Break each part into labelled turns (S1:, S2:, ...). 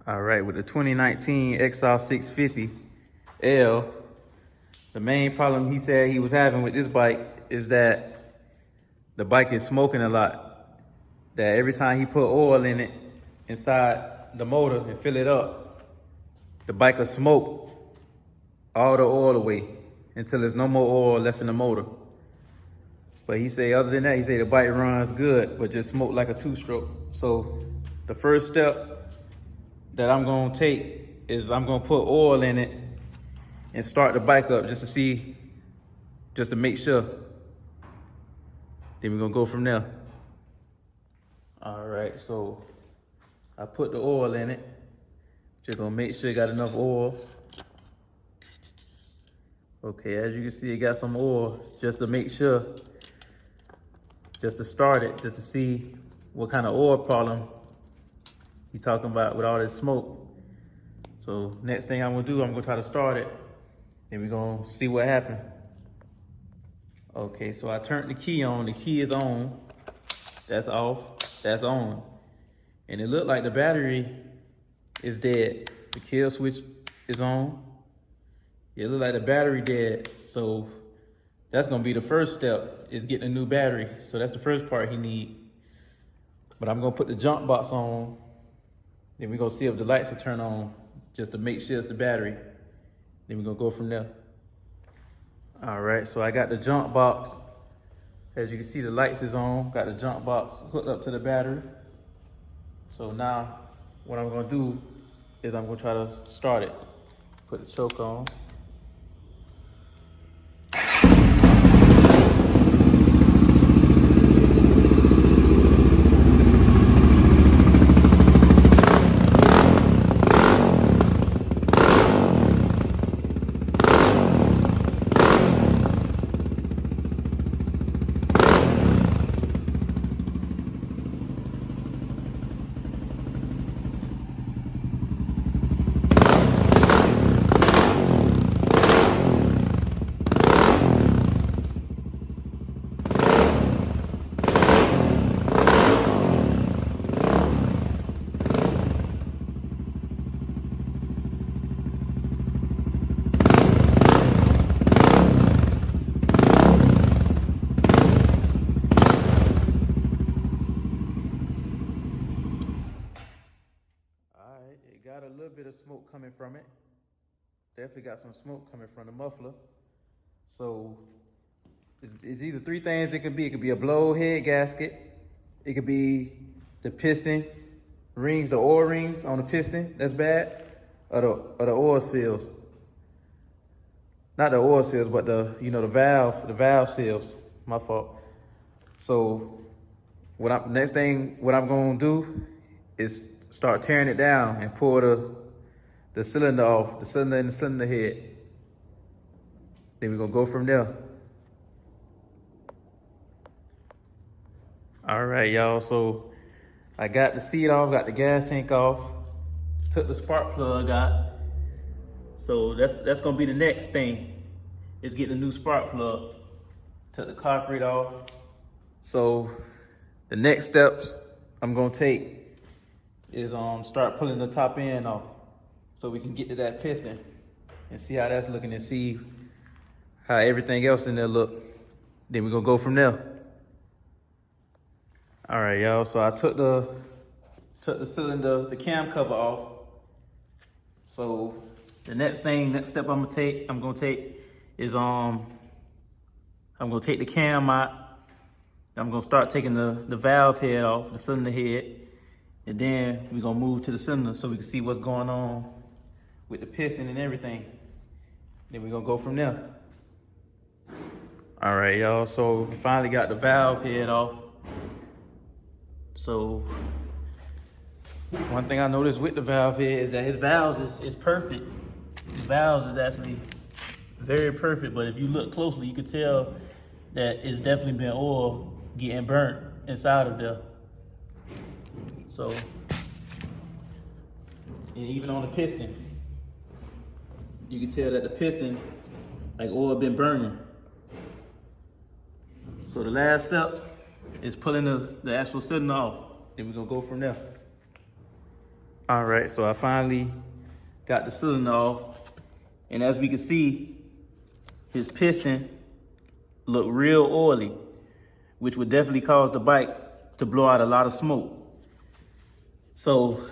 S1: All right, with the 2019 xr650L, the main problem he said he was having with this bike is that the bike is smoking a lot. That every time he put oil in it inside the motor and fill it up, the bike will smoke all the oil away until there's no more oil left in the motor. But he said other than that, he said the bike runs good, but just smoke like a two-stroke. So the first step that I'm gonna take is I'm gonna put oil in it and start the bike up just to make sure. Then we're gonna go from there. All right, so I put the oil in it. Just gonna make sure it got enough oil. Okay, as you can see, it got some oil just to make sure, just to start it, just to see what kind of oil problem he talking about with all this smoke. So next thing I'm gonna do, I'm gonna try to start it, and we're gonna see what happened. Okay, so I turned the key on. The key is on. That's off. That's on. And it looked like the battery is dead. The kill switch is on. It looked like the battery dead. So that's gonna be the first step, is getting a new battery. So that's the first part he need. But I'm gonna put the jump box on. Then we're gonna see if the lights will turn on, just to make sure it's the battery. Then we're gonna go from there. All right, so I got the jump box. As you can see, the lights is on. Got the jump box hooked up to the battery. So now what I'm gonna do is I'm gonna try to start it. Put the choke on. It got a little bit of smoke coming from it. Definitely got some smoke coming from the muffler. So it's either three things it could be. It could be a blow head gasket. It could be the piston rings, the oil rings on the piston, that's bad. Or the oil seals. Not the oil seals, but the valve seals. My fault. So next thing I'm gonna do is start tearing it down and pull the cylinder off, the cylinder and the cylinder head. Then we're gonna go from there. All right, y'all, so I got the seat off, got the gas tank off, took the spark plug out. So that's gonna be the next thing, is getting a new spark plug. Took the carburetor off. So the next steps I'm gonna take is start pulling the top end off so we can get to that piston and see how that's looking and see how everything else in there look. Then we're gonna go from there. All right, y'all, so I took the cylinder, the cam cover off. So the next step I'm gonna take is I'm gonna take the cam out. I'm gonna start taking the valve head off, the cylinder head. And then we're gonna move to the cylinder so we can see what's going on with the piston and everything. Then we're gonna go from there. All right, y'all, so we finally got the valve head off. So one thing I noticed with the valve head is that his valves is perfect. The valves is actually very perfect, but if you look closely, you can tell that it's definitely been oil getting burnt inside of there. So, and even on the piston, you can tell that the piston, like oil been burning. So the last step is pulling the actual cylinder off. Then we're gonna go from there. All right, so I finally got the cylinder off, and as we can see, his piston look real oily, which would definitely cause the bike to blow out a lot of smoke. So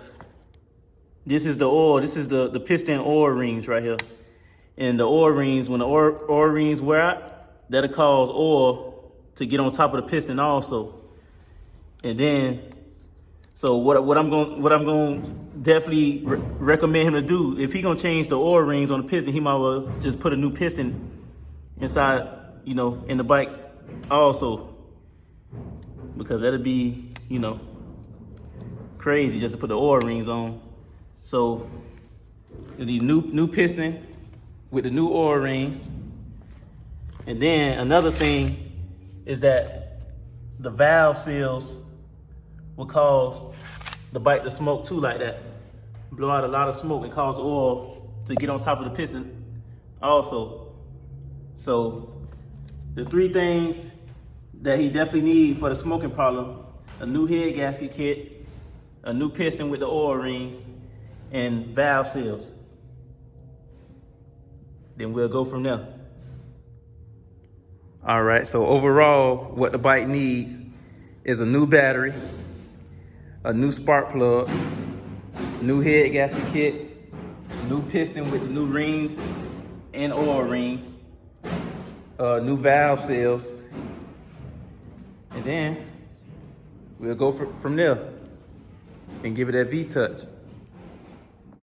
S1: this is the oil, this is the piston oil rings right here. And the oil rings, when the oil rings wear out, that'll cause oil to get on top of the piston also. And then, so what I'm going to definitely recommend him to do, if he gonna change the oil rings on the piston, he might well just put a new piston inside, you know, in the bike also, because that'd be, you know, crazy just to put the oil rings on. So you need new piston with the new oil rings. And then another thing is that the valve seals will cause the bike to smoke too like that. Blow out a lot of smoke and cause oil to get on top of the piston also. So the three things that he definitely needs for the smoking problem: a new head gasket kit, a new piston with the oil rings, and valve seals. Then we'll go from there. All right, so overall, what the bike needs is a new battery, a new spark plug, new head gasket kit, new piston with the new rings and oil rings, new valve seals, and then we'll go from there and give it that V-touch.